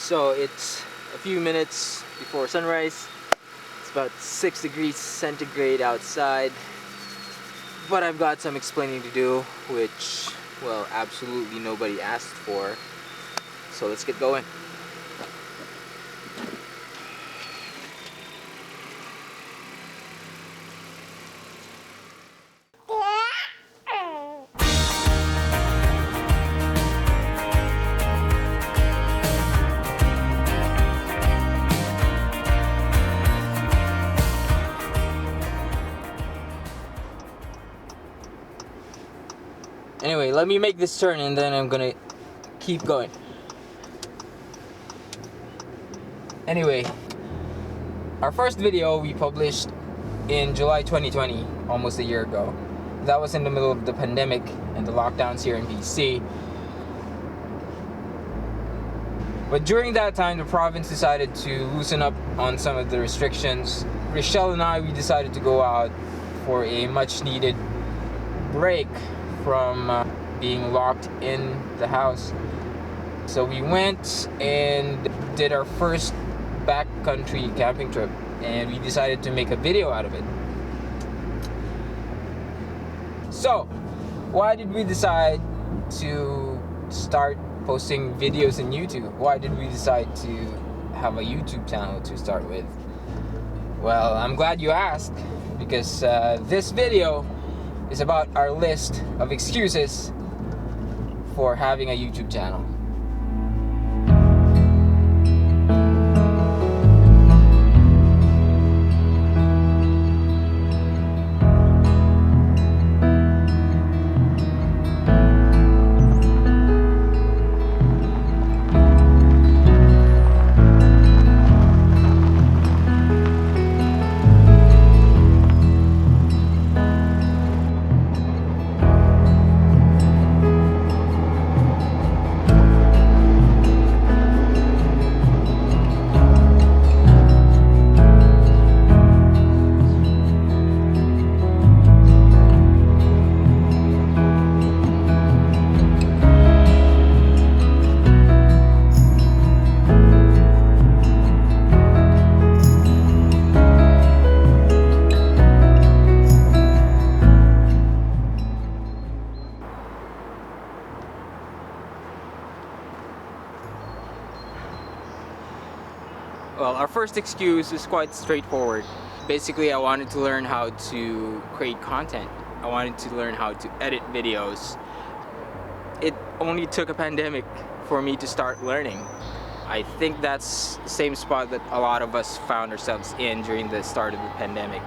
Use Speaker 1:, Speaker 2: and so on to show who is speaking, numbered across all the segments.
Speaker 1: So it's a few minutes before sunrise. It's about 6 degrees centigrade outside. But I've got some explaining to do, which, well, absolutely nobody asked for. So let's get going. Anyway, let me make this turn and then I'm gonna keep going. Anyway, our first video we published in July 2020, almost a year ago. That was in the middle of the pandemic and the lockdowns here in BC. But during that time, the province decided to loosen up on some of the restrictions. Rochelle and I, we decided to go out for a much needed break from being locked in the house. So we went and did our first backcountry camping trip, and we decided to make a video out of it. So, why did we decide to start posting videos on YouTube? Why did we decide to have a YouTube channel to start with? Well, I'm glad you asked, because this video is about our list of excuses for having a YouTube channel. Well, our first excuse is quite straightforward. Basically, I wanted to learn how to create content. I wanted to learn how to edit videos. It only took a pandemic for me to start learning. I think that's the same spot that a lot of us found ourselves in during the start of the pandemic.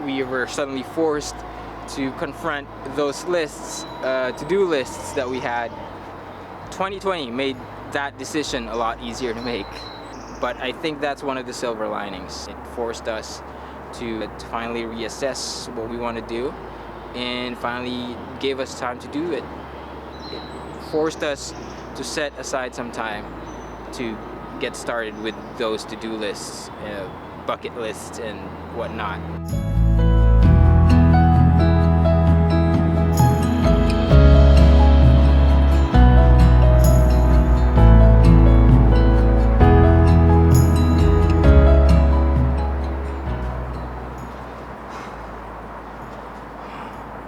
Speaker 1: We were suddenly forced to confront those lists, to-do lists that we had. 2020 made that decision a lot easier to make. But I think that's one of the silver linings. It forced us to finally reassess what we want to do, and finally gave us time to do it. It forced us to set aside some time to get started with those to-do lists, bucket lists, and whatnot.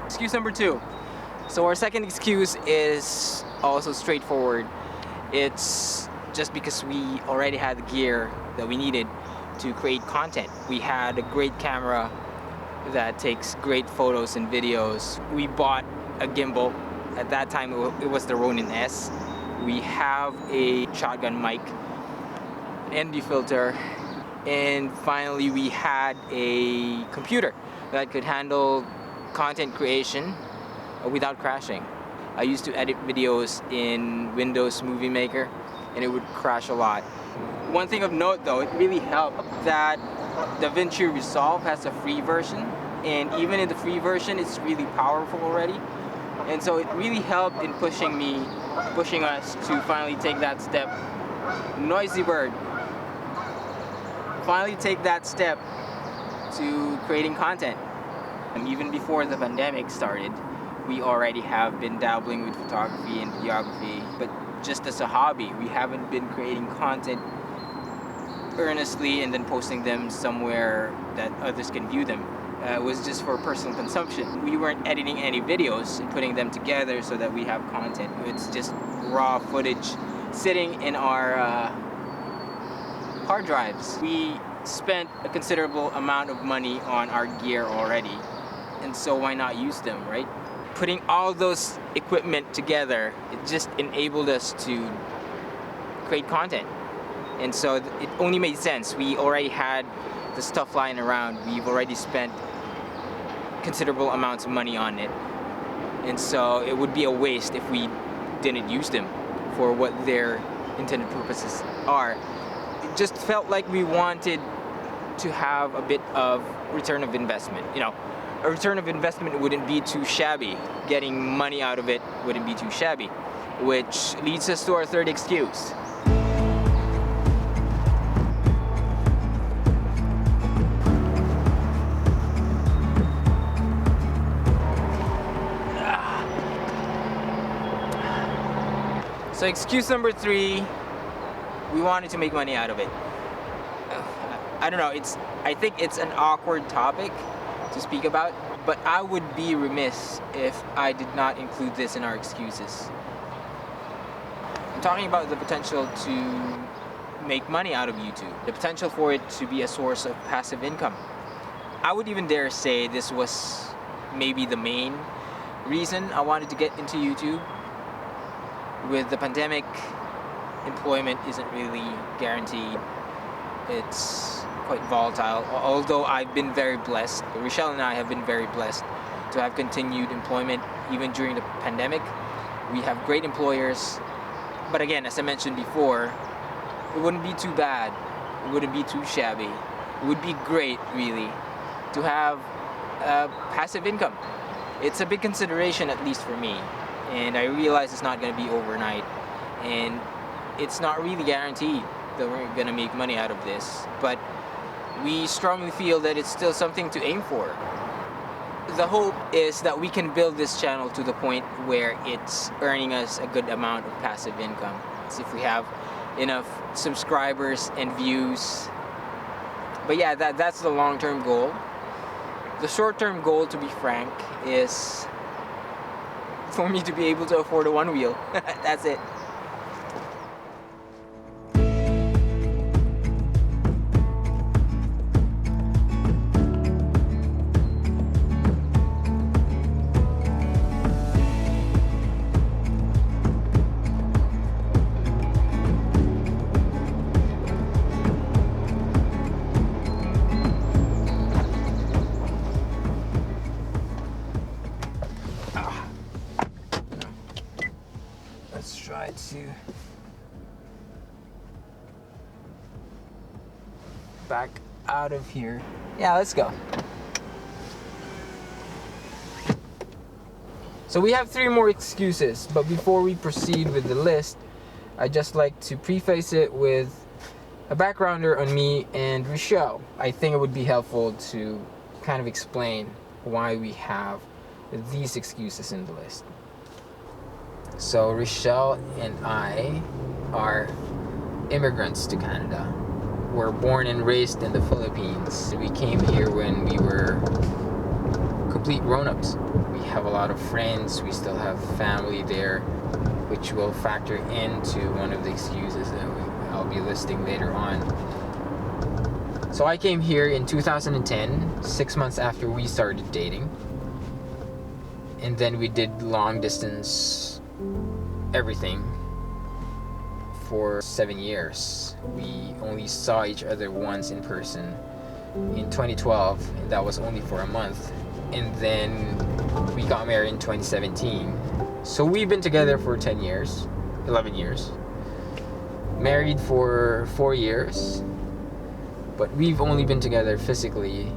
Speaker 1: Excuse number 2. So our second excuse is also straightforward. It's just because we already had the gear that we needed to create content. We had a great camera that takes great photos and videos. We bought a gimbal. At that time it was the Ronin S. We have a shotgun mic, ND filter, and finally we had a computer that could handle content creation without crashing. I used to edit videos in Windows Movie Maker and it would crash a lot. One thing of note though, it really helped that DaVinci Resolve has a free version, and even in the free version it's really powerful already. And so it really helped in pushing us to finally take that step. Noisy bird. Finally take that step to creating content. And even before the pandemic started, we already have been dabbling with photography and videography, but just as a hobby. We haven't been creating content earnestly and then posting them somewhere that others can view them. It was just for personal consumption. We weren't editing any videos and putting them together so that we have content. It's just raw footage sitting in our hard drives. We spent a considerable amount of money on our gear already, and so why not use them, right? Putting all those equipment together, it just enabled us to create content. And so it only made sense. We already had the stuff lying around. We've already spent considerable amounts of money on it. And so it would be a waste if we didn't use them for what their intended purposes are. It just felt like we wanted to have a bit of return of investment. You know, a return of investment wouldn't be too shabby. Getting money out of it wouldn't be too shabby. Which leads us to our third excuse. So excuse number 3, we wanted to make money out of it. I don't know, I think it's an awkward topic to speak about, but I would be remiss if I did not include this in our excuses. I'm talking about the potential to make money out of YouTube, the potential for it to be a source of passive income. I would even dare say this was maybe the main reason I wanted to get into YouTube. With the pandemic, employment isn't really guaranteed. It's quite volatile. Although I've been very blessed, Rochelle and I have been very blessed to have continued employment even during the pandemic. We have great employers, but again, as I mentioned before, it wouldn't be too bad. It wouldn't be too shabby. It would be great, really, to have passive income. It's a big consideration, at least for me. And I realize it's not going to be overnight, and it's not really guaranteed that we're going to make money out of this, but we strongly feel that it's still something to aim for. The hope is that we can build this channel to the point where it's earning us a good amount of passive income. So if we have enough subscribers and views. But yeah, that's the long-term goal. The short-term goal, to be frank, is for me to be able to afford a one-wheel. That's it. Let's try to back out of here. Yeah, let's go. So we have 3 more excuses, but before we proceed with the list, I'd just like to preface it with a backgrounder on me and Rochelle. I think it would be helpful to kind of explain why we have these excuses in the list. So Rochelle and I are immigrants to Canada. We're born and raised in the Philippines. We came here when we were complete grown-ups. We have a lot of friends. We still have family there, which will factor into one of the excuses that I'll be listing later on. So I came here in 2010, 6 months after we started dating. And then we did long distance everything for 7 years. We only saw each other once in person in 2012, and that was only for a month. And then we got married in 2017. So we've been together for 10 years, 11 years. Married for 4 years, but we've only been together physically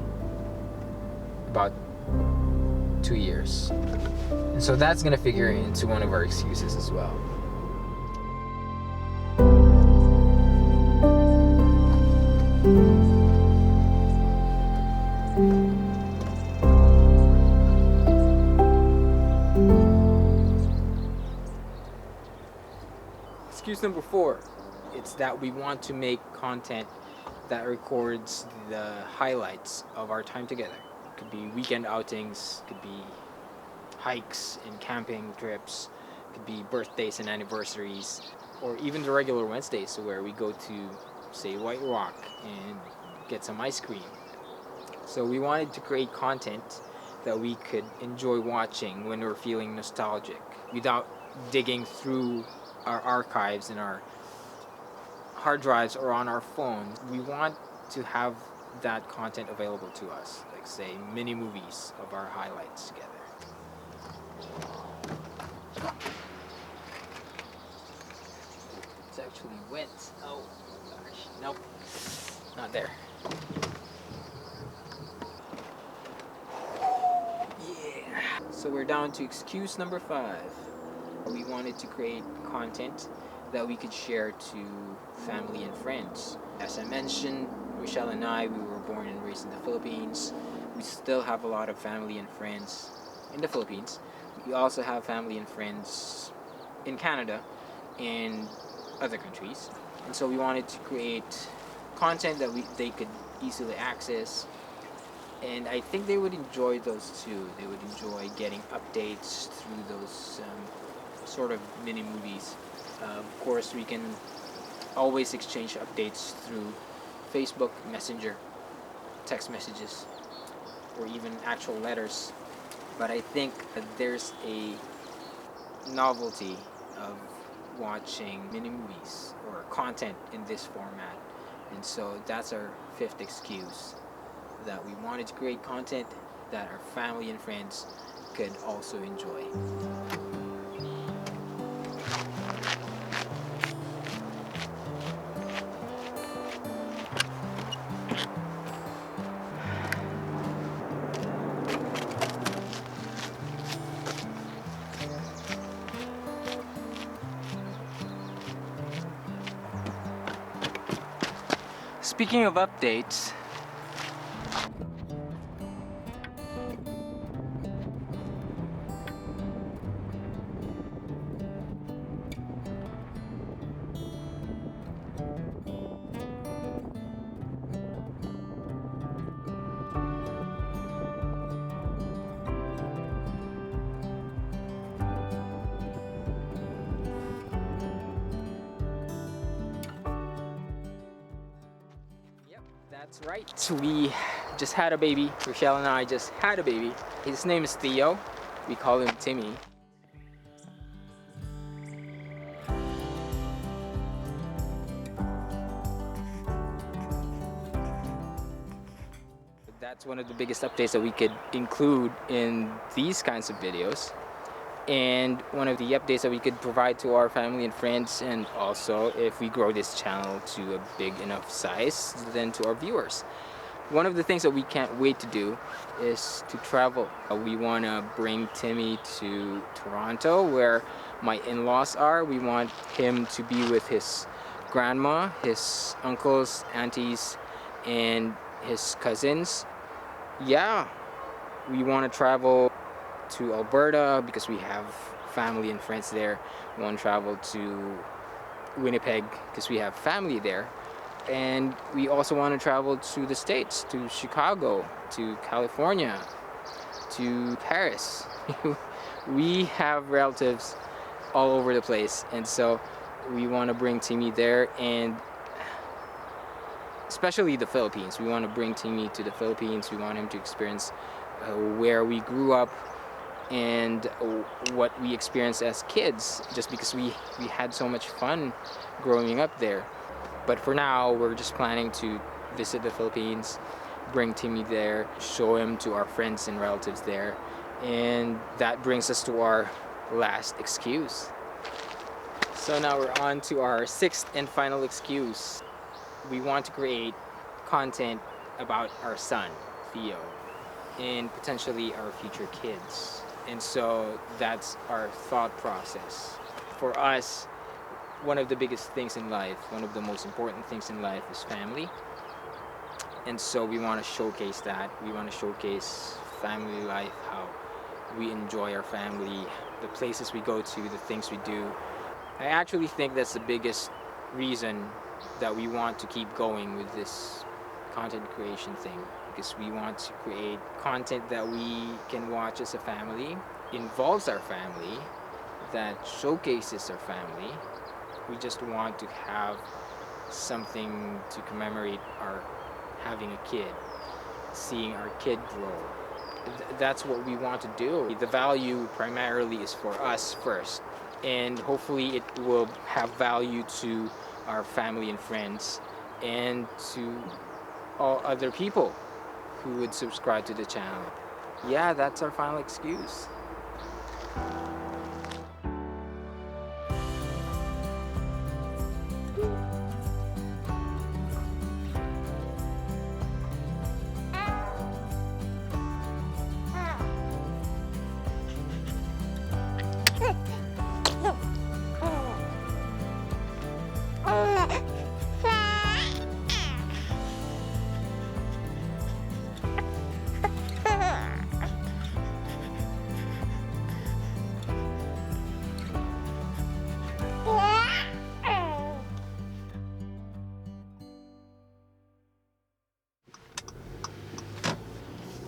Speaker 1: about 2 years. And so that's gonna figure into one of our excuses as well. excuse number 4, it's that we want to make content that records the highlights of our time together. It could be weekend outings, could be hikes and camping trips, could be birthdays and anniversaries, or even the regular Wednesdays where we go to, say, White Rock and get some ice cream. So we wanted to create content that we could enjoy watching when we're feeling nostalgic without digging through our archives and our hard drives or on our phones. We want to have that content available to us, like say mini movies of our highlights together. It's actually wet. Oh gosh, nope, not there. Yeah. So we're down to excuse number 5. We wanted to create content that we could share to family and friends. As I mentioned, Rochelle and I, we were born and raised in the Philippines. We still have a lot of family and friends in the Philippines. We also have family and friends in Canada and other countries. And so we wanted to create content that they could easily access. And I think they would enjoy those too. They would enjoy getting updates through those sort of mini movies. Of course, we can always exchange updates through Facebook Messenger, text messages, or even actual letters. But I think that there's a novelty of watching mini movies or content in this format. And so that's our 5th excuse, that we wanted to create content that our family and friends could also enjoy. Speaking of updates, that's right. So we just had a baby. Rochelle and I just had a baby. His name is Theo. We call him Timmy. That's one of the biggest updates that we could include in these kinds of videos. And one of the updates that we could provide to our family and friends, and also if we grow this channel to a big enough size, then to our viewers. One of the things that we can't wait to do is to travel. We want to bring Timmy to Toronto, where my in-laws are. We want him to be with his grandma, his uncles, aunties, and his cousins. Yeah, we want to travel to Alberta because we have family and friends there. We want to travel to Winnipeg because we have family there. And we also want to travel to the States, to Chicago, to California, to Paris. We have relatives all over the place, and so we want to bring Timmy there, and especially the Philippines. We want to bring Timmy to the Philippines. We want him to experience where we grew up and what we experienced as kids, just because we had so much fun growing up there. But for now, we're just planning to visit the Philippines, bring Timmy there, show him to our friends and relatives there. And that brings us to our last excuse. So now we're on to our 6th and final excuse. We want to create content about our son, Theo, and potentially our future kids. And so that's our thought process. For us, one of the biggest things in life, one of the most important things in life is family. And so we want to showcase that. We want to showcase family life, how we enjoy our family, the places we go to, the things we do. I actually think that's the biggest reason that we want to keep going with this content creation thing, because we want to create content that we can watch as a family, involves our family, that showcases our family. We just want to have something to commemorate our having a kid, seeing our kid grow. That's what we want to do. The value primarily is for us first, and hopefully it will have value to our family and friends and to all other people who would subscribe to the channel. Yeah, that's our final excuse.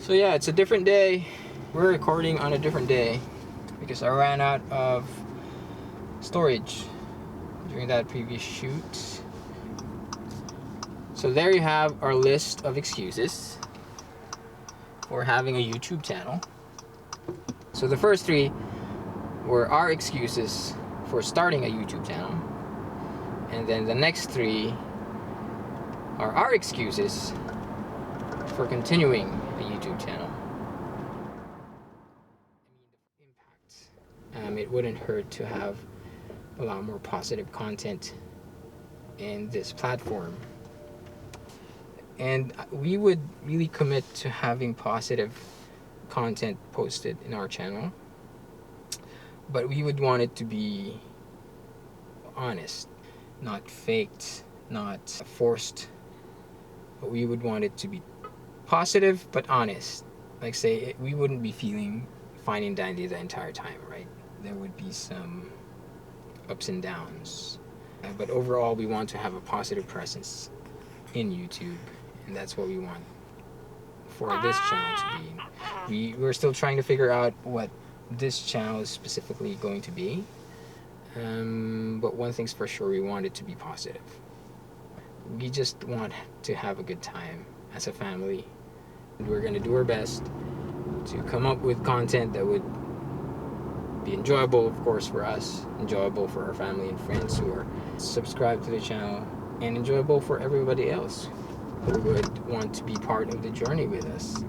Speaker 1: So yeah, it's a different day. We're recording on a different day because I ran out of storage during that previous shoot. So there you have our list of excuses for having a YouTube channel. So the first three were our excuses for starting a YouTube channel, and then the next three are our excuses for continuing a YouTube channel. It wouldn't hurt to have a lot more positive content in this platform, and we would really commit to having positive content posted in our channel, but we would want it to be honest, not faked, not forced, but we would want it to be positive but honest. Like, say, we wouldn't be feeling fine and dandy the entire time, right? There would be some ups and downs, but overall we want to have a positive presence in YouTube, and that's what we want for this channel to be. We're still trying to figure out what this channel is specifically going to be, but one thing's for sure, we want it to be positive. We just want to have a good time as a family. We're going to do our best to come up with content that would be enjoyable, of course, for us, enjoyable for our family and friends who are subscribed to the channel, and enjoyable for everybody else who would want to be part of the journey with us.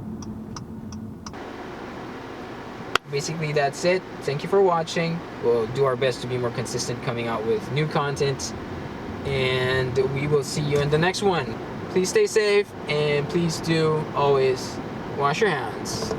Speaker 1: Basically, that's it. Thank you for watching. We'll do our best to be more consistent coming out with new content, and we will see you in the next one. Please stay safe, and please do always wash your hands.